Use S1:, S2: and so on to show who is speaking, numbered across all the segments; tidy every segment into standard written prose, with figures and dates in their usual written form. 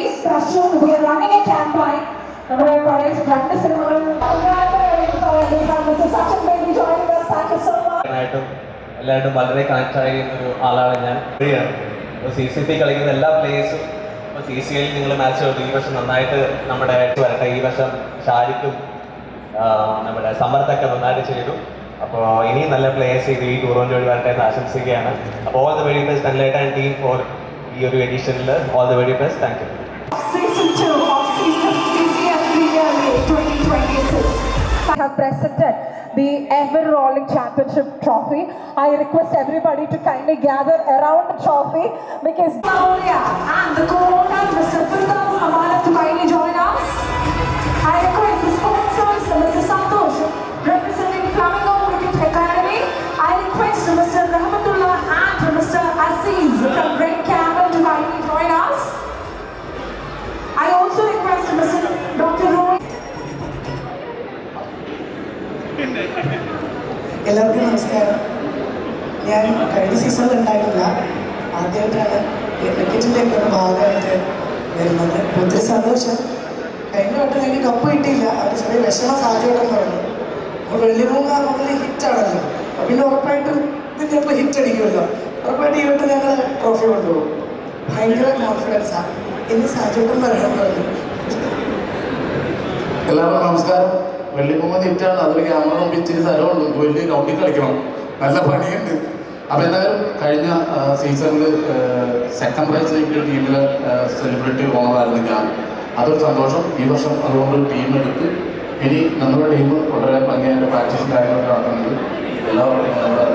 S1: Race Russian, we are running a campaign. നമ്മുടെ പഴയ രണ്ട് സിനിമകൾ
S2: എല്ലാവരും വളരെ കണക്ട് ആയിരുന്ന ഒരു ആളാണ് ഞാൻ. CCP കളിക്കുന്ന എല്ലാ പ്ലേയേഴ്സും ഇപ്പോൾ CCL നിങ്ങൾ മാച്ച് ഔട്ട് ഈ വർഷം നന്നായിട്ട് നമ്മുടെ വരട്ടെ. ഈ വർഷം ഷാരിഖും നമ്മുടെ സമർത്തൊക്കെ നന്നായിട്ട് ചെയ്തു. അപ്പോൾ ഇനിയും നല്ല പ്ലേയേഴ്സ് ചെയ്ത് ഈ ടൂർണമെന്റ് വഴി വരട്ടെ എന്ന് ആശംസിക്കുകയാണ്. അപ്പോൾ ഓൾ ദ വെരി ബെസ്റ്റ് കൺലേറ്റ ആൻഡ് ടീം ഫോർ ഈ ഒരു എഡിഷനിൽ. All the very best. Thank you.
S1: Have presented the ever rolling championship trophy. I request everybody to kindly gather around the trophy because Claudia and the co-owner Mr. Firdaus Amanat to kindly join us. I request the sponsors Mr. Santosh representing Flamingo Cricket Academy. I request Mr. Rahmatullah and Mr. Aziz from Red Camel to kindly join us. I also request Mr. Dr. Roy.
S3: എല്ലാവർക്കും നമസ്കാരം. ഞാൻ കഴിഞ്ഞ സീസണിൽ ഉണ്ടായിരുന്നില്ല, ആദ്യമായിട്ടാണ് ക്രിക്കറ്റിൻ്റെ ഒരു ഭാഗമായിട്ട് വരുന്നത്. ഒത്തിരി സന്തോഷം. കഴിഞ്ഞ വട്ടം എനിക്ക് കപ്പ് കിട്ടിയില്ല, അവർ ചെറിയ വിഷമ സാഹചര്യം പറഞ്ഞു. അപ്പോൾ വെള്ളിമൂങ്ങ മുതൽ ഹിറ്റാണല്ലോ, അപ്പോൾ പിന്നെ ഉറപ്പായിട്ടും ഇതിൻ്റെ ഇപ്പോൾ ഹിറ്റ് അടിക്കുമല്ലോ. ഉറപ്പായിട്ട് ഈ വട്ടം ഞങ്ങൾ ട്രോഫി കൊണ്ടുപോകും. ഭയങ്കര കോൺഫിഡൻസാണ്. ഇന്ന് സാഹചര്യം പറയാൻ പറഞ്ഞു.
S4: എല്ലാവർക്കും നമസ്കാരം. വെള്ളിപ്പൊങ്ങ തെറ്റാണ്, അതൊരു ക്യാമറ നോക്കി ഇച്ചിരി സ്ഥലമുള്ളൂ, വലിയ ഗ്രൗണ്ടിൽ കളിക്കണം, നല്ല പണിയുണ്ട്. അപ്പോൾ എന്തായാലും കഴിഞ്ഞ സീസണിൽ സെക്കൻഡ് പ്രൈസ് കിട്ടിയ ടീമിൽ സെലിബ്രിറ്റി ഓണറായിരുന്നു ഞാൻ. അതൊരു സന്തോഷം. ഈ വർഷം അതുകൊണ്ട് ടീം എടുത്ത് ഇനി നമ്മുടെ ടീം വളരെ ഭംഗിയായിട്ട് പ്രാക്ടീസും കാര്യങ്ങളൊക്കെ നടത്തുന്നുണ്ട്. എല്ലാവർക്കും നമ്മുടെ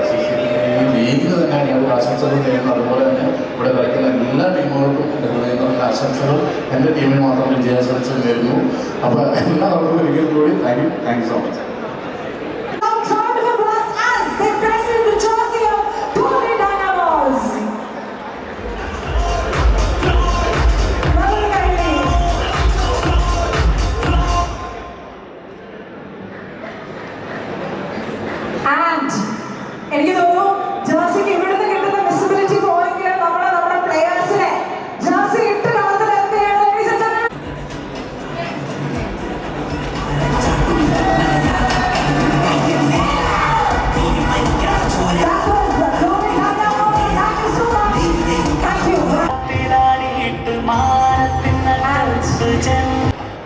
S4: ലീഗിന് തന്നെ ഞാൻ ആശംസകൾ ചെയ്യുന്നു. അതുപോലെ തന്നെ ഇവിടെ കളിക്കുന്ന എല്ലാ ടീമുകൾക്കും എൻ്റെ ഹൃദയത്തിലുള്ള ആശംസകൾ, എൻ്റെ ടീമിന് മാത്രം വിജയാശംസകൾ നേരുന്നു. അപ്പോൾ എല്ലാവർക്കും ഒരിക്കൽ കൂടി താങ്ക് യു സോ മച്ച്.
S1: എനിക്ക് തോന്നുന്നു ജേഴ്സിക്ക് ഇവിടുന്ന് കിട്ടുന്ന വിസിബിലിറ്റി പോയെങ്കിൽ നമ്മുടെ പ്ലേയേഴ്സിനെ ജേഴ്സി ഇട്ട് കളത്തിലെത്തിയാണ്.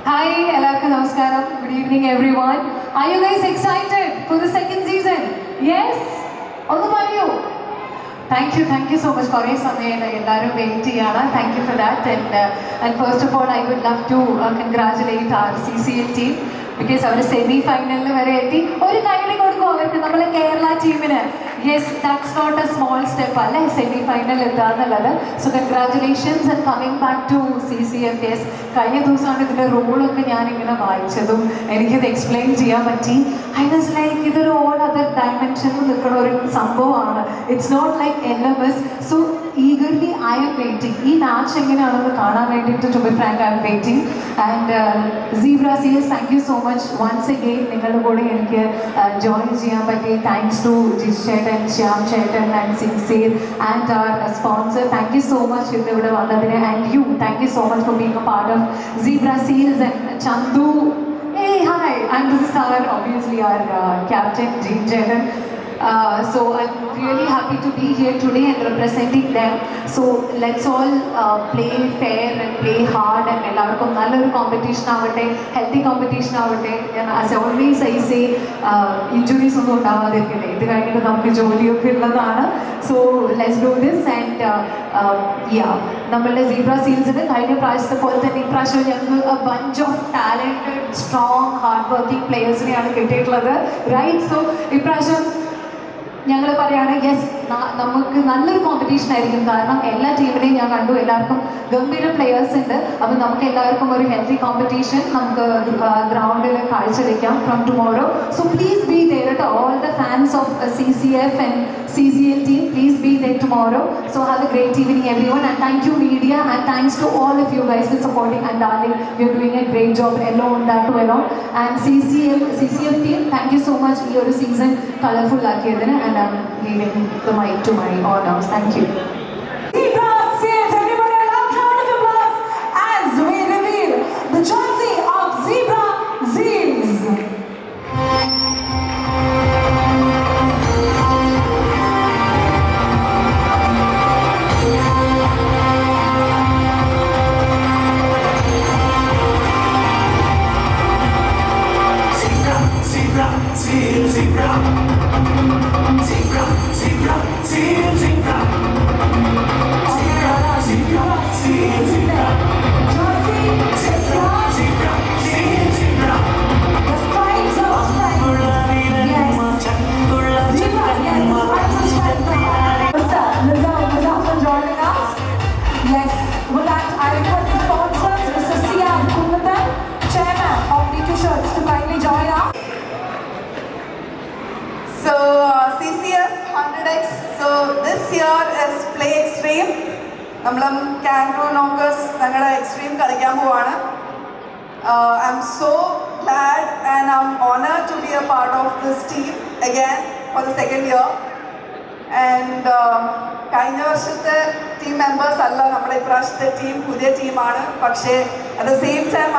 S1: Hi, എല്ലാവർക്കും നമസ്കാരം. Good evening everyone. Are you guys excited for the second season? Yes? ഒന്ന് പറയൂ. Thank you so much. കുറേ സമയം എല്ലാവരും വെയിറ്റ് ചെയ്യാണ്. Thank you for that. And first of all, I would love to congratulate our CCL team because അവർ semi ഫൈനലിൽ വരെ എത്തി. ഒരു കൈയ്യടി കൊടുക്കും അവർക്ക്, നമ്മളെ കേരള ടീമിന്. Yes, that's not a small step അല്ലേ സെമി ഫൈനൽ എത്തുക എന്നുള്ളത്. So congratulations and coming back to CCF. യെസ്, കഴിഞ്ഞ ദിവസമാണ് ഇതിൻ്റെ റൂളൊക്കെ ഞാനിങ്ങനെ വായിച്ചതും എനിക്കിത് എക്സ്പ്ലെയിൻ ചെയ്യാൻ പറ്റി. ഐ വാസ് ലൈക്ക് ഇതൊരു ഓൾ അതർ ഡയമെൻഷനിൽ നിൽക്കുന്ന ഒരു സംഭവമാണ്. It's not like LMS. So eagerly I am waiting ഈ മാച്ച് എങ്ങനെയാണെന്ന് കാണാൻ വേണ്ടിയിട്ട്. To be frank I am waiting. And Zebra Seals, thank you so much once again. നിങ്ങളുടെ കൂടെ എനിക്ക് ജോയിൻ ചെയ്യാൻ പറ്റി. താങ്ക്സ് ടു ജിസ് ചേട്ടൻ, ശ്യാം ചേട്ടൻ and sincere and our sponsor. Thank you so much ഇന്നിവിടെ വന്നതിന്. And you, thank you so much for being a part of Zebra Seals. ആൻഡ് Chandu, hey, hi. And this is obviously our captain, Jean Chetan. So I'm really happy to be here today and representing them. So let's all play fair and play hard and എല്ലാവർക്കും നല്ലൊരു competition ആവട്ടെ, healthy competition ആവട്ടെ. As always I say injuries ഒന്നും ഉണ്ടാവാതിരിക്കട്ടെ. ഇത് കഴിഞ്ഞിട്ട് നമുക്ക് ജോലിയൊക്കെ ഉള്ളതാണ്. So let's do this. And നമ്മളുടെ Zebra Sealsന് കഴിഞ്ഞ പ്രാവശ്യത്തെ പോലെ തന്നെ ഇപ്രാവശ്യം ഞങ്ങൾക്ക് bunch of talented strong hard working പ്ലേയേഴ്സിനെയാണ് കിട്ടിയിട്ടുള്ളത്. റൈറ്റ്? സോ ഇപ്രാവശ്യം ഞങ്ങൾ പറയുകയാണ് യെസ്, നമുക്ക് നല്ലൊരു കോമ്പറ്റീഷൻ ആയിരിക്കും. കാരണം എല്ലാ ടീമിനെയും ഞാൻ കണ്ടു, എല്ലാവർക്കും ഗംഭീര പ്ലെയേഴ്സ് ഉണ്ട്. അപ്പോൾ നമുക്ക് എല്ലാവർക്കും ഒരു ഹെൽത്തി കോമ്പറ്റീഷൻ നമുക്ക് ഗ്രൗണ്ടിൽ കാഴ്ചവെക്കാം from tomorrow. So please be there കേട്ടോ. All the fans of CCF and CCL team, please be there tomorrow. So have a great evening everyone, and thank you media, and thanks to all of you guys for supporting. And darling, you're doing a great job alone, that too alone. And CCF team, thank you so much. Your season colorful akiyadine, and I'm leaving the mic to my honors. Thank you. Zebra Seals, everybody, a loud round of applause as
S5: So CCF 100X. So this year is Play Extreme. നമ്മളും Kangaroo Knockers ഞങ്ങളുടെ extreme കളിക്കാൻ പോവാണ്. I'm so glad and I'm honored to be a part of this team again for the second year. And കഴിഞ്ഞ വർഷത്തെ team members അല്ല നമ്മുടെ ഇപ്രാവശ്യത്തെ team, പുതിയ ടീമാണ്. പക്ഷേ at the same time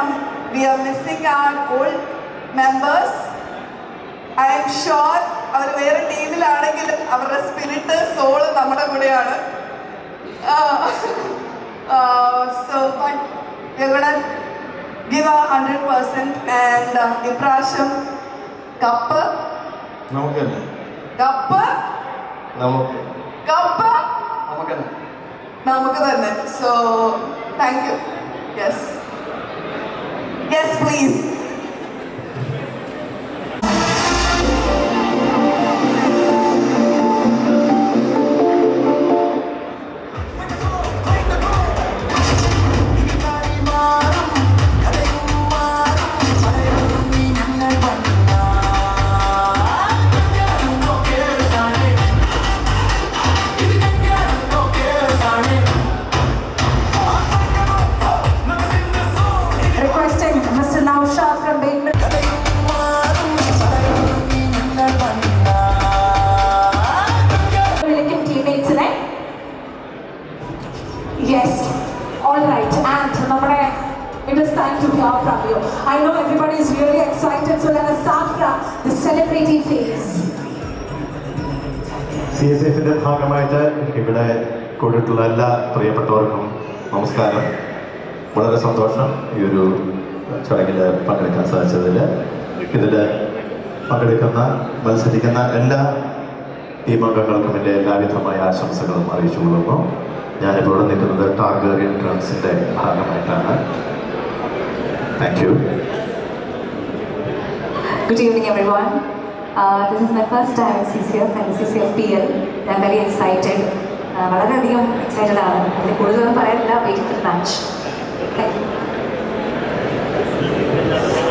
S5: we are missing our old members. I am sure അവർ വേറെ ടീമിലാണെങ്കിലും അവരുടെ സ്പിരിറ്റ് സോള് നമ്മുടെ കൂടെയാണ്. So but we're gonna give our 100% and ഇപ്രാവശ്യം കപ്പ്
S4: നമുക്ക്
S5: തന്നെ. So thank you. Yes please.
S1: Requesting Mr. Naushad from Bateman. Villakin teammates ne? Yes. All right. And it is time to hear from you. I know everybody is really excited, so let us start from the celebrating phase.
S6: CSFന്റെ ഭാഗമായിട്ട് ഇവിടെ കൂടിയിട്ടുള്ള എല്ലാ പ്രിയപ്പെട്ടവർക്കും നമസ്കാരം. വളരെ സന്തോഷം ഈ ഒരു ചടങ്ങിൽ പങ്കെടുക്കാൻ സാധിച്ചതിൽ. ഇതിൽ പങ്കെടുക്കുന്ന മത്സരിക്കുന്ന എല്ലാ ടീം അംഗങ്ങൾക്കും എൻ്റെ എല്ലാവിധമായ ആശംസകളും അറിയിച്ചു കൊള്ളുന്നു. ഞാനിപ്പോൾ ഇവിടെ നിൽക്കുന്നത് ടാർഗേറിയൻ ഡ്രംസിൻ്റെ ഭാഗമായിട്ടാണ്. Thank you.
S7: Good evening, everyone. This is my first time at CCF and CCF PL. I'm very excited. വളരെയധികം എക്സൈറ്റഡ് ആണ്. അതിൽ കൂടുതലൊന്നും പറയാനില്ല. Waiting for the match. Thank you.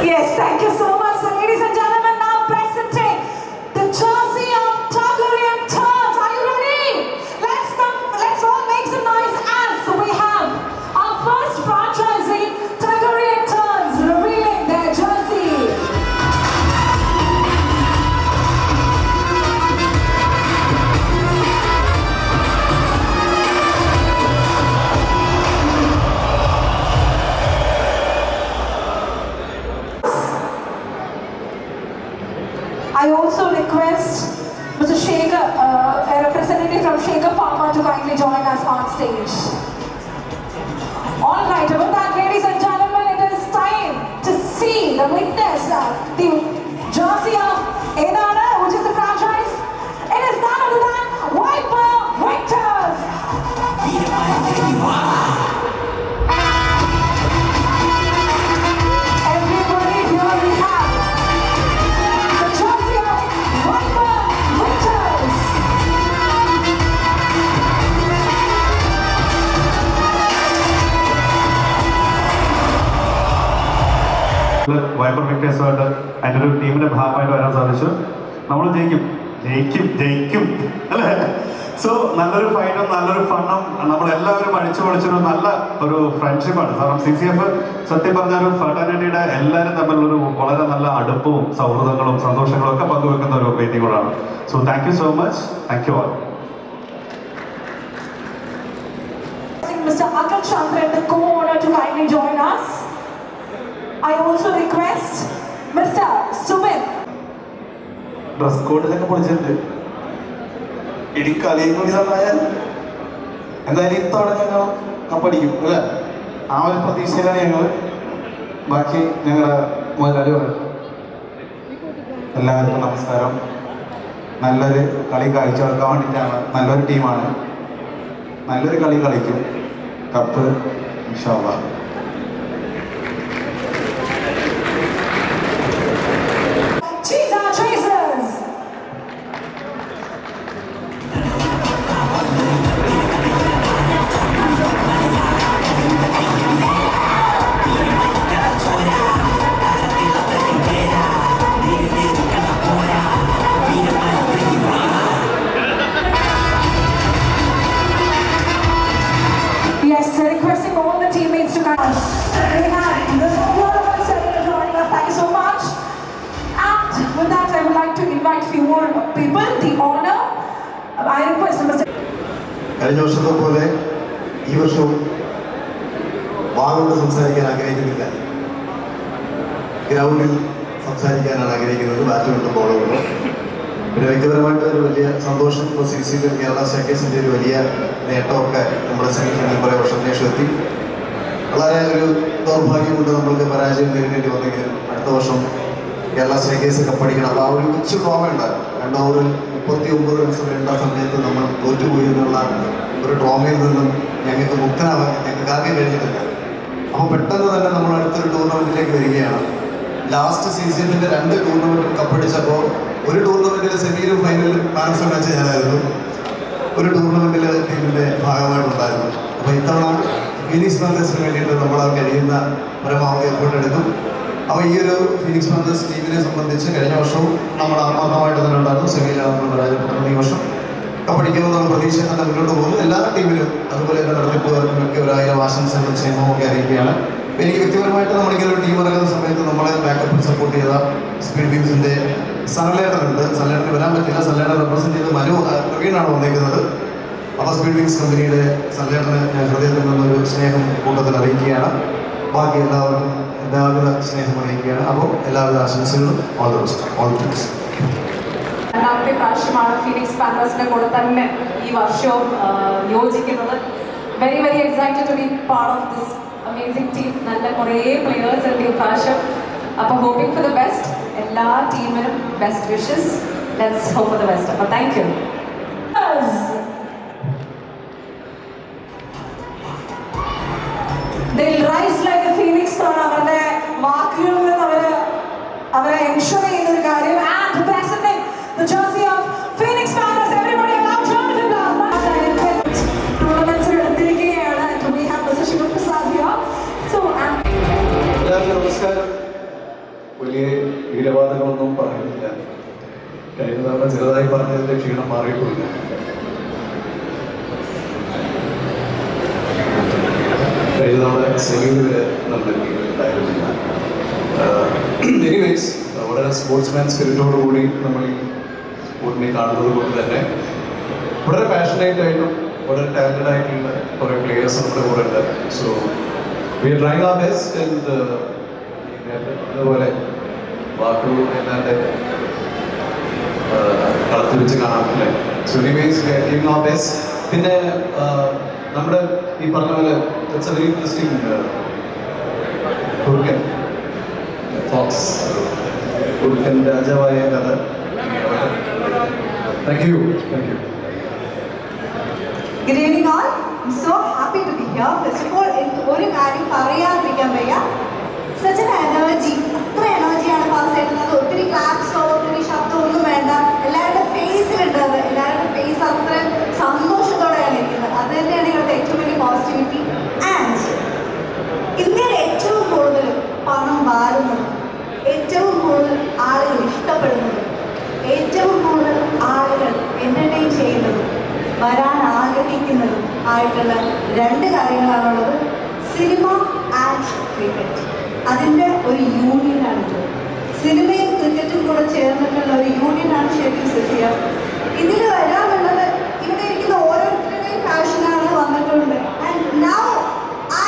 S1: Yes, thank you so much. So ladies and gentlemen, now presenting the jersey of Targaryen Turns. Are you ready? Let's all make some noise as we have our first franchisee, Targaryen Turns, revealing their jersey. I also request Mr. Shekhar, a representative from Shekhar Pharma, to kindly join us on stage. All right, with that, ladies and gentlemen, it is time to see the witness the jersey of Edana, which is the franchise. It is none other than Viper Vectors. Everybody, here we have the jersey of Viper Vectors.
S6: Viper വിക്ടേഴ്സുമായിട്ട് അതിൻ്റെ ഒരു ടീമിൻ്റെ ഭാഗമായിട്ട് വരാൻ സാധിച്ചു. നമ്മൾ ജയിക്കും അല്ലേ? സോ നല്ലൊരു ഫൈറ്റും നല്ലൊരു ഫണ്ണും നമ്മളെല്ലാവരും അടിച്ചു പൊളിച്ചൊരു നല്ല ഒരു ഫ്രണ്ട്ഷിപ്പാണ്. കാരണം CCF സത്യം പറഞ്ഞ ഒരു ഫെർട്ടർണിറ്റിയുടെ എല്ലാവരും തമ്മിലൊരു വളരെ നല്ല അടുപ്പവും സൗഹൃദങ്ങളും സന്തോഷങ്ങളും ഒക്കെ പങ്കുവെക്കുന്ന ഒരു വേദികളാണ്. So thank you so much. Thank you all.
S1: Mr. Akal Chandran, the co-owner, to kindly join us. I also request Mr. Sumit.
S4: Dress കോഡിലൊക്കെ പൊളിച്ചിട്ടുണ്ട്. ഇനി കളിയും കൂടി നന്നായാൽ എന്തായാലും ഇത്തവണ ഞങ്ങൾ കപ്പടിക്കും അല്ലേ? ആ ഒരു പ്രതീക്ഷയിലാണ് ഞങ്ങൾ. ബാക്കി ഞങ്ങളുടെ മുതലാളി പറയും. എല്ലാവർക്കും നമസ്കാരം. നല്ലൊരു കളി കാഴ്ചവെക്കാൻ വേണ്ടിയിട്ടാണ്. നല്ലൊരു ടീമാണ്. നല്ലൊരു കളി കളിക്കും.
S6: കപ്പ് ഇൻഷാ അല്ലാഹ്.
S1: Cheetah Chasers. Yes, requesting all the teammates to come. We have the World Center joining us. Thank you so much. And with that, I would like to invite few more people. The honor, I request Mr.
S8: കഴിഞ്ഞ വർഷത്തെ പോലെ ഈ വർഷവും വാഗോട് സംസാരിക്കാൻ ആഗ്രഹിക്കുന്നില്ല. ഗ്രൗണ്ടിൽ സംസാരിക്കാനാണ് ആഗ്രഹിക്കുന്നത്. ബാറ്റ് കൊണ്ട് ബോൾ കൊണ്ട്. പിന്നെ വ്യക്തിപരമായിട്ട് ഒരു വലിയ സന്തോഷം. ഇപ്പോൾ CCL കേരള സ്റ്റേക്കേഴ്സിൻ്റെ ഒരു വലിയ നേട്ടമൊക്കെ നമ്മുടെ സെമിഫൈനൽ കുറേ വർഷത്തിന് ശേഷം എത്തി. വളരെ ഒരു ദൗർഭാഗ്യം കൊണ്ട് നമ്മൾക്ക് പരാജയം നേരിടേണ്ടി വന്നെങ്കിലും അടുത്ത വർഷം കേരള സ്റ്റേക്കേഴ്സ് കപ്പടിക്കണം. അപ്പോൾ ആ ഒരു കൊച്ചു ട്രോമ ഉണ്ടായിരുന്നു. 2 ഓവറിൽ 39 റൺസ് വേണ്ട സമയത്ത് നമ്മൾ തോറ്റുപോയി എന്നുള്ള ഒരു ട്രോമയിൽ നിന്നും ഞങ്ങൾക്ക് മുക്തനാവാൻ ഞങ്ങൾക്ക് ആകെ കഴിഞ്ഞിട്ടില്ല. അപ്പോൾ പെട്ടെന്ന് തന്നെ നമ്മൾ അടുത്തൊരു ടൂർണമെൻറ്റിലേക്ക് വരികയാണ്. ലാസ്റ്റ് സീസണിൻ്റെ 2 ടൂർണമെൻറ്റും കപ്പടിച്ചപ്പോൾ ഒരു ടൂർണമെൻറ്റിൽ സെമിയിലും ഫൈനലിലും മാൻ ഓഫ് ദ മാച്ച് ഞാനായിരുന്നു. ഒരു ടൂർണമെൻറ്റിൽ ടീമിൻ്റെ ഭാഗമായിട്ടുണ്ടായിരുന്നു. അപ്പോൾ ഇത്തവണ ഫീനിക്സ് പാന്തേഴ്സിന് വേണ്ടിയിട്ട് നമ്മൾ കഴിയുന്ന പരമാവധി എഫേർട്ട് എടുക്കും. അപ്പോൾ ഈ ഒരു ഫീനിക്സ് പാന്തേഴ്സ് ടീമിനെ സംബന്ധിച്ച് കഴിഞ്ഞ വർഷവും നമ്മൾ ആത്മാർത്ഥമായിട്ട് തന്നെ ഉണ്ടായിരുന്നു. സെമിയിലാണ് നമ്മൾ പരാജയപ്പെട്ടത്. ഈ വർഷം കപ്പടിക്കുമെന്നുള്ള പ്രതീക്ഷ തന്നെ മുന്നോട്ട് പോകുന്നു. എല്ലാ ടീമിലും അതുപോലെ തന്നെ നടത്തിപ്പുകാർക്കുമൊക്കെ 1000 ആശംസകളും സ്നേഹവും ഒക്കെ അറിയിക്കുകയാണ്. എനിക്ക് വ്യക്തിപരമായിട്ട് നമ്മളിങ്ങനെ ഒരു ടീം ഇറങ്ങുന്ന സമയത്ത് നമ്മളെ ബാക്കപ്പിൽ സപ്പോർട്ട് ചെയ്ത സ്പീഡ് വിങ്സിൻ്റെ സൺലേറ്ററുണ്ട്. സൺലേറ്ററിന് വരാൻ പറ്റില്ല. സൺലേറ്റർ റെപ്രസെൻറ്റ് ചെയ്ത് പ്രവീണാണ് വന്നേക്കുന്നത്. അപ്പോൾ സ്പീഡ് വിങ്സ് കമ്പനിയുടെ സൺലേറ്ററിന് ഞാൻ ഹൃദയത്തിൽ നിന്നൊരു സ്നേഹം കൂട്ടത്തിൽ അറിയിക്കുകയാണ്. ബാക്കി എല്ലാവർക്കും എല്ലാവിധ സ്നേഹം അറിയിക്കുകയാണ്. അപ്പോൾ എല്ലാവിധ ആശംസകളും all the best. All the best.
S7: രണ്ടാമത്തെ പ്രാവശ്യമാണ് ഫീനിക്സ് പാന്തേഴ്സിന്റെ കൂടെ തന്നെ ഈ വർഷവും യോജിക്കുന്നത്. Very very excited to be part of this amazing team. നല്ല കുറേ പ്ലെയേഴ്സ് ഉണ്ട് ഈ പ്രാവശ്യം. അപ്പോൾ ഹോപ്പിംഗ് ഫോർ ദ ബെസ്റ്റ്. എല്ലാ ടീമിനും best wishes. Let's hope for the best. അപ്പോൾ thank you.
S1: They'll rise like a phoenix ആണ് അവരുടെ വാക്കുകളിൽ നിന്ന് അവരെ എൻഷുർ ചെയ്യുന്ന ഒരു കാര്യം. And representing the jersey of Phoenix Panthers, everybody allow Jonathan Blast. Tournaments എടുത്തിരിക്കുകയാണ്. And we have Mr. Shiva Prasad here. So
S6: എല്ലാവർക്കും നമസ്കാരം. വലിയ വീരവാദങ്ങളൊന്നും പറയുന്നില്ല. കഴിഞ്ഞ തവണ ചെറുതായി പറഞ്ഞതിൻ്റെ ക്ഷീണം മാറിയിട്ടില്ല. കഴിഞ്ഞ തവണ സെമിയിൽ നമ്മുടെ ടീമിലുണ്ടായിരുന്നില്ല. എനിവേസ് വളരെ സ്പോർട്സ്മാൻ സ്പിരിറ്റോടു കൂടി നമ്മൾ ഈ സ്പോർട്ടിനെ കാണുന്നത് കൊണ്ട് തന്നെ വളരെ പാഷനേറ്റ് ആയിട്ടും വളരെ ടാലൻറ്റഡ് ആയിട്ടുള്ള കുറേ പ്ലേയേഴ്സ് നമ്മുടെ കൂടെ ഉണ്ട്. So we are trying our best. And അതുപോലെ വാക്കുകൾ എല്ലാവരുടെ കളത്തിൽ വെച്ച് കാണാറില്ലേ. So anyways we are giving our best. പിന്നെ നമ്മുടെ ഈ പറഞ്ഞ പോലെ ഇറ്റ്സ് എ വെരി ഇൻട്രസ്റ്റിംഗ് കുറുക്കൻ ഫോക്സ് കുറുക്കൻ രാജാവായ കഥ. Thank you. Thank you.
S5: Good evening all. I'm so happy to be here. First of all, ഒരു കാര്യം പറയാതിരിക്കാൻ വയ്യ. Such an energy. അത്ര എനർജിയാണ് പാസ് ചെയ്യുന്നത്. ഒത്തിരി ക്ലാപ്സോ ഒത്തിരി ശബ്ദമോ ഒന്നും വേണ്ട. എല്ലാവരുടെ ഫേസിലുണ്ട്. എല്ലാവരുടെ ഫേസ് അത്ര സന്തോഷത്തോടെയാണ് ഇരിക്കുന്നത്. അത് തന്നെയാണ് ഇവിടുത്തെ ഏറ്റവും വലിയ പോസിറ്റിവിറ്റി. ആൻഡ് ഇന്ത്യയിൽ ഏറ്റവും കൂടുതൽ പണം വാരുന്നതും ഏറ്റവും കൂടുതൽ ആളുകൾ ഇഷ്ടപ്പെടുന്നതും ഏറ്റവും കൂടുതൽ ആളുകൾ എൻ്റർടൈൻ ചെയ്യുന്നതും വരാൻ ആഗ്രഹിക്കുന്നതും ആയിട്ടുള്ള 2 കാര്യങ്ങളാണുള്ളത്. Cinema and cricket. അതിൻ്റെ ഒരു യൂണിയനാണിത്. സിനിമയും ക്രിക്കറ്റും കൂടെ ചേർന്നിട്ടുള്ള ഒരു യൂണിയനാണ് ശരിക്കും സിസിയ. ഇതിൽ വരാനുള്ളത് ഇവിടെ ഇരിക്കുന്ന ഓരോരുത്തരുടെയും പാഷനാണ് വന്നിട്ടുണ്ട്. ആൻഡ് നൗ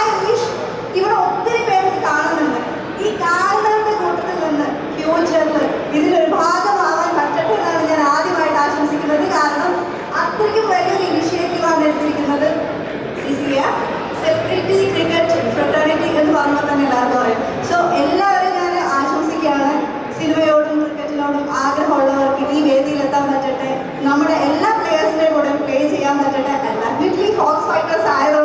S5: ഐ വിഷ് ഇവിടെ ഒത്തിരി പേര് കാണുന്നുണ്ട്. ഈ കാണുന്നവരുടെ കൂട്ടത്തിൽ നിന്ന് ഫ്യൂച്ചറിൽ ഇതിലൊരു ഭാഗമാവാൻ പറ്റട്ടെ എന്നാണ് ഞാൻ ആദ്യമായിട്ട് ആശംസിക്കുന്നത്. കാരണം അത്രയ്ക്കും വലിയൊരു ഇനിഷ്യേറ്റീവാണ് എടുത്തിരിക്കുന്നത് CCF. സെലിബ്രിറ്റി ക്രിക്കറ്റ് ഫ്രട്ടേണിറ്റി എന്ന് പറഞ്ഞാൽ തന്നെ എല്ലാവർക്കും അറിയാം. സോ എല്ലാവരും ഞാൻ ആശംസിക്കുകയാണ്. സിനിമയോടും ക്രിക്കറ്റിനോടും ആഗ്രഹമുള്ളവർക്ക് ഈ വേദിയിലെത്താൻ പറ്റട്ടെ. നമ്മുടെ എല്ലാ പ്ലേയേഴ്സിൻ്റെ കൂടെ പ്ലേ ചെയ്യാൻ പറ്റട്ടെ. ഡെഫിനറ്റ്ലി ഫോക്സ് ഫൈറ്റേഴ്സ് ആയതുകൊണ്ട്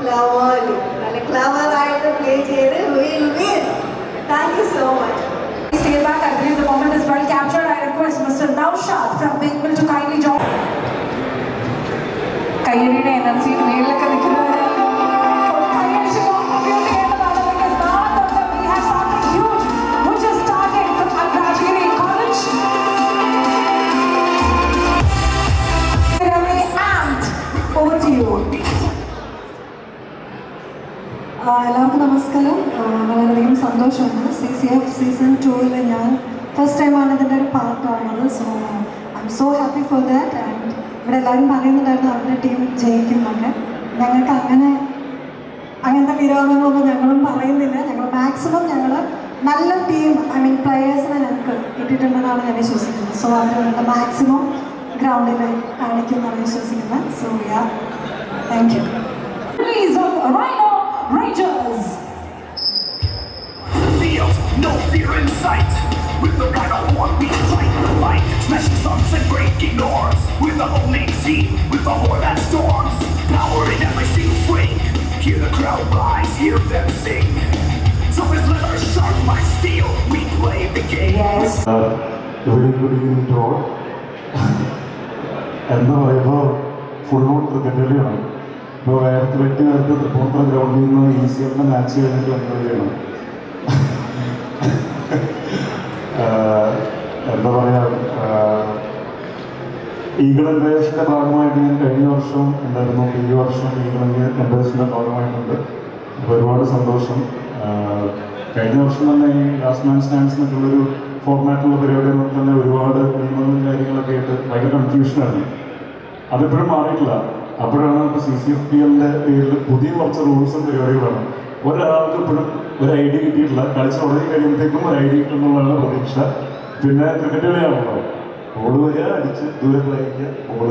S5: cleverly. നല്ല clever ആയിട്ട് play ചെയ്ത് we'll win. Thank you so much.
S1: Stay back. I believe the moment is well captured. I request Mr. Naushad from Big Mill to kindly join. കയ്യടിയുടെ energy മേളിലൊക്കെ നിൽക്കുന്നവര് കയ്യടിച്ച് contribute ചെയ്യേണ്ടതാണ്. Because now we have something huge which is starting from Rajagiri College. Very amped. Over to you.
S9: എല്ലാവർക്കും നമസ്കാരം. വളരെയധികം സന്തോഷമുണ്ട്. CCF season 2 ഞാൻ ഫസ്റ്റ് ടൈമാണ് ഇതിൻ്റെ ഒരു പാർട്ടാണത്. So I am so happy for that. And ഇവിടെ എല്ലാവരും പറയുന്നുണ്ടായിരുന്നു അവരുടെ ടീം ജയിക്കുന്നൊക്കെ. ഞങ്ങൾക്ക് അങ്ങനത്തെ വിരോധങ്ങളൊന്നും ഞങ്ങളും പറയുന്നില്ല. ഞങ്ങൾ മാക്സിമം ഞങ്ങൾ നല്ല ടീം പ്ലെയേഴ്സിനെ ഞങ്ങൾക്ക് കിട്ടിയിട്ടുണ്ടെന്നാണ് ഞാൻ വിശ്വസിക്കുന്നത്. സോ അതിനുള്ള മാക്സിമം ഗ്രൗണ്ടിൽ കാണിക്കുമെന്നാണ് വിശ്വസിക്കുന്നത്. So yeah, thank you.
S1: Please, Rhino Rangers.
S10: Feels no fear in sight. With the Rhino horn we fight the fight, smashing suns and breaking doors. We're the only team with the horn that storms, power in every single swing. Hear the crowd rise, hear them sing. Tough as leather, sharp like steel, we play the game.
S1: Yes.
S6: Very good evening to all. എന്താ പറയുമ്പോൾ full on cricket കളിയാണ്. ഇപ്പോൾ വേറെ വെട്ടി നേരത്തെ തൃപ്പൂണിത്തുറ ഗ്രൗണ്ടിൽ നിന്ന് ECLന്റെ match കഴിഞ്ഞിട്ട് വന്നവരെയാണ്. എന്താ പറയുക, ഈഗിൾ എംപയേഴ്സിൻ്റെ ഭാഗമായിട്ട് ഞാൻ കഴിഞ്ഞ വർഷം ഉണ്ടായിരുന്നു. ഈ വർഷം ഈഗിൾ എംപയേഴ്സിൻ്റെ ഭാഗമായിട്ടുണ്ട്. അപ്പോൾ ഒരുപാട് സന്തോഷം. കഴിഞ്ഞ വർഷം തന്നെ ഈ ലാസ്റ്റ് മാൻ സ്റ്റാൻഡ്സ് എന്നൊക്കെയുള്ളൊരു ഫോർമാറ്റുള്ള പരിപാടികൾ തന്നെ ഒരുപാട് നിയമങ്ങളും കാര്യങ്ങളൊക്കെ ആയിട്ട് ഭയങ്കര കൺഫ്യൂഷനായിരുന്നു. അതിപ്പോഴും മാറിയിട്ടില്ല. അപ്പോഴാണ് ഇപ്പോൾ CCFPLന്റെ പേരിൽ പുതിയ കുറച്ച് റൂൾസും പരിപാടികളാണ്. ഒരാൾക്ക് ഇപ്പോഴും ഒരു ഐഡിയ കിട്ടിയിട്ടില്ല. കളിച്ച് തുടങ്ങി കഴിയുമ്പോഴത്തേക്കും ഒരു ഐഡിയ കിട്ടുമെന്നുള്ളതാണ് പ്രതീക്ഷ. പിന്നെ ക്രിക്കറ്റ് കളിയാണല്ലോ, ബോൾ വരിക, അടിച്ച് ദൂരെ കളിക്കുക, ബോൾ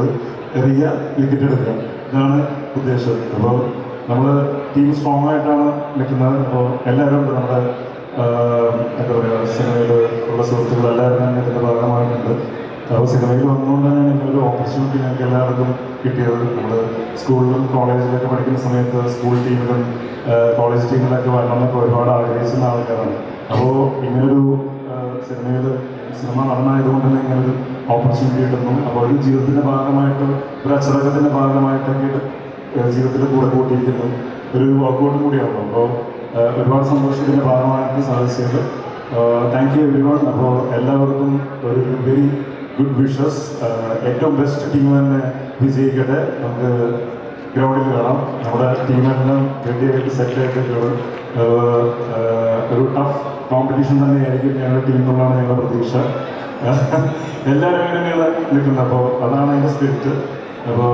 S6: എറിയുക, വിക്കറ്റ് എടുക്കുക, ഇതാണ് ഉദ്ദേശം. അപ്പോൾ നമ്മൾ ടീം സ്ട്രോങ് ആയിട്ടാണ് നിൽക്കുന്നത്. അപ്പോൾ എല്ലാവരും ഉണ്ട്. നമ്മുടെ എന്താ പറയുക, സിനിമയിൽ ഉള്ള സുഹൃത്തുക്കളെല്ലാവരും തന്നെ ഇതിൻ്റെ ഭാഗമായിട്ടുണ്ട്. അപ്പോൾ സിനിമയിൽ വന്നുകൊണ്ട് തന്നെ ഇങ്ങനൊരു ഓപ്പർച്യൂണിറ്റി ഞങ്ങൾക്ക് എല്ലാവർക്കും കിട്ടിയത്. നമ്മൾ സ്കൂളിലും കോളേജിലൊക്കെ പഠിക്കുന്ന സമയത്ത് സ്കൂൾ ടീമിലും കോളേജ് ടീമിലൊക്കെ വരണമെന്നൊക്കെ ഒരുപാട് ആഗ്രഹിക്കുന്ന ആൾക്കാരാണ്. അപ്പോൾ ഇങ്ങനൊരു സിനിമ നടനായതുകൊണ്ട് തന്നെ ഇങ്ങനൊരു ഓപ്പർച്യൂണിറ്റി കിട്ടുന്നു. അപ്പോൾ ഒരു ജീവിതത്തിൻ്റെ ഭാഗമായിട്ട്, ഒരു അച്ചടക്കത്തിൻ്റെ ഭാഗമായിട്ടൊക്കെ ജീവിതത്തിൽ കൂടെ കൂട്ടിയിരിക്കുന്നു. ഒരു വർക്കൗട്ടും കൂടിയാണ്. അപ്പോൾ ഒരുപാട് സന്തോഷത്തിൻ്റെ ഭാഗമായിട്ട് സാധിച്ചത്. Thank you every one. അപ്പോൾ എല്ലാവർക്കും ഒരു വെരി ഗുഡ് വിഷസ്. ഏറ്റവും ബെസ്റ്റ് ടീം തന്നെ വിജയിക്കട്ടെ. നമുക്ക് ഗ്രൗണ്ടിൽ കാണാം. നമ്മുടെ ടീമെല്ലാം റെഡിയായിട്ട് സെറ്റായിട്ട് ഒരു ടഫ് കോമ്പറ്റീഷൻ തന്നെയായിരിക്കും ഞങ്ങളുടെ ടീം എന്നുള്ളതാണ് ഞങ്ങളുടെ പ്രതീക്ഷ. എല്ലാവരും ഇങ്ങനെ നിൽക്കുന്നത്. അപ്പോൾ അതാണ് അതിൻ്റെ സ്പിരിറ്റ്. അപ്പോൾ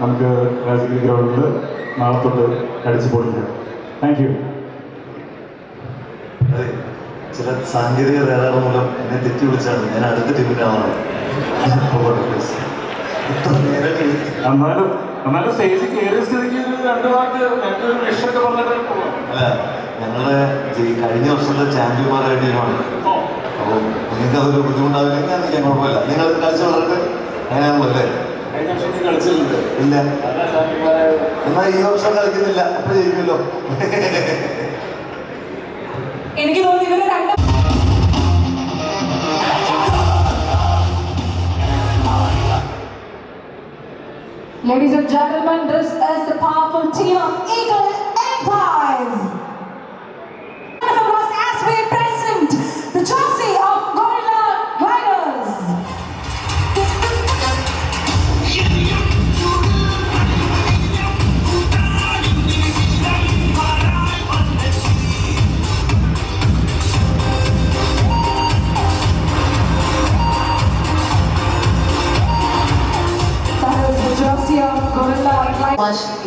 S6: നമുക്ക് രാജഗിരി ഗ്രൗണ്ടിൽ നാളെ തൊട്ട് അടിച്ചു പൊളിക്കാം. Thank you.
S8: അതെ, ചില സാങ്കേതിക തകരാറ് മൂലം എന്നെ തെറ്റി വിളിച്ചാണ്. ഞാൻ അടുത്ത ടീമിൻ്റെ ആളാണ്. ഇത്ര നേരം
S6: എന്നാലും സ്റ്റേജിൽ കയറിയ സ്ഥിതിക്ക് രണ്ട് വാക്ക് ഞങ്ങൾക്ക് വിഷയമൊക്കെ പറഞ്ഞിട്ട് പോകാം.
S8: അല്ല, ഞങ്ങളുടെ കഴിഞ്ഞ വർഷത്തെ ചാമ്പ്യന്മാരായ ടീമാണ്. അപ്പോൾ നിങ്ങൾക്ക് അതൊരു ബുദ്ധിമുട്ടാവില്ലെങ്കിൽ എനിക്ക് കുഴപ്പമില്ല. നിങ്ങൾ കളിച്ച് വളരട്ടെ. അങ്ങനെയാണല്ലോ അല്ലേ?
S6: കഴിഞ്ഞ വർഷം നീ കളിച്ചിട്ടുണ്ട്.
S8: ഇല്ല, എന്നാൽ ഈ വർഷം കളിക്കുന്നില്ല. അപ്പോൾ ജയിക്കുമല്ലോ.
S1: എനിക്ക് തോന്നുന്നു ഇവര് രണ്ട് Ladies and gentlemen, this is the powerful team of Eagle Empires. As we present the jersey of Gorilla Gliders.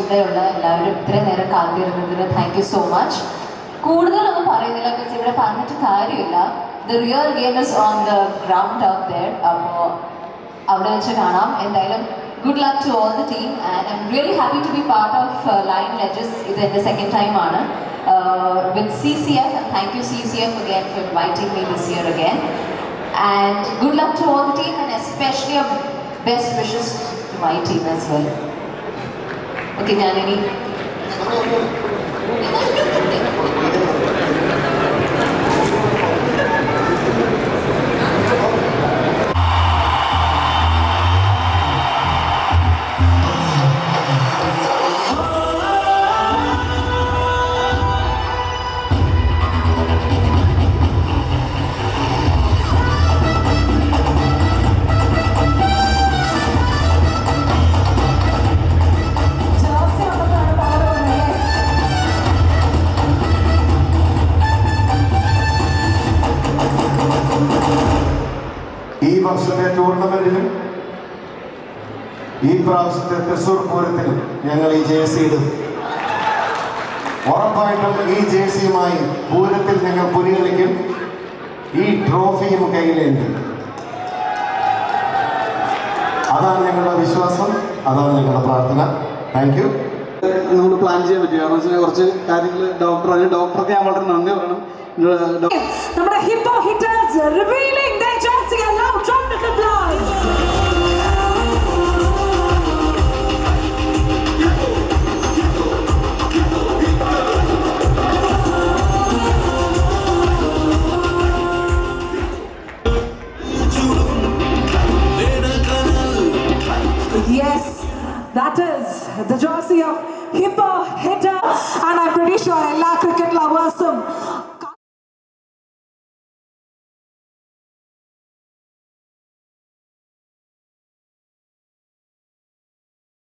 S7: ഇവിടെയുള്ള എല്ലാവരും ഇത്രയും നേരം കാത്തിരുന്നതിന് താങ്ക് യു സോ മച്ച്. കൂടുതലൊന്നും പറയുന്നില്ല, ബിക്കോസ് ഇവിടെ പറഞ്ഞിട്ട് കാര്യമില്ല. The real game is on the ground out there. അപ്പോൾ അവിടെ വെച്ച് കാണാം. എന്തായാലും good luck to all the team and I am really happy to be part of line ലെജസ്. ഇത് എൻ്റെ സെക്കൻഡ് ടൈമാണ് with CCF. Thank you CCF again for inviting me this year again. And good luck to all the team and especially a best wishes to my team as well. Okay, ഞാനിനി
S8: ഈ വർഷത്തെ ടൂർണമെന്റിലും ഈ പ്രാവശ്യത്തെ തൃശ്ശൂർ പൂരത്തിലും ഞങ്ങൾ ഈ jersey ഇടും. ഉറപ്പായിട്ടും ഈ ജേഴ്സിയുമായി പൂരത്തിൽ ഞങ്ങൾ പുലികളിക്കും. ഈ ട്രോഫിയും കയ്യിലുണ്ട്. അതാണ് ഞങ്ങളുടെ വിശ്വാസം, അതാണ് ഞങ്ങളുടെ പ്രാർത്ഥന. Thank you.
S11: നമ്മൾ പ്ലാൻ ചെയ്യാൻ പറ്റും. കാരണം വെച്ചാൽ കുറച്ച് കാര്യങ്ങൾ ഡോക്ടർക്ക് ഞാൻ വളരെ നന്ദി പറയണം.
S9: നമ്മുടെ Hippo hitters revealing their jersey. A loud round of applause. Yes, that is the jersey of Hippo Hitters, and I'm pretty sure all cricket lovers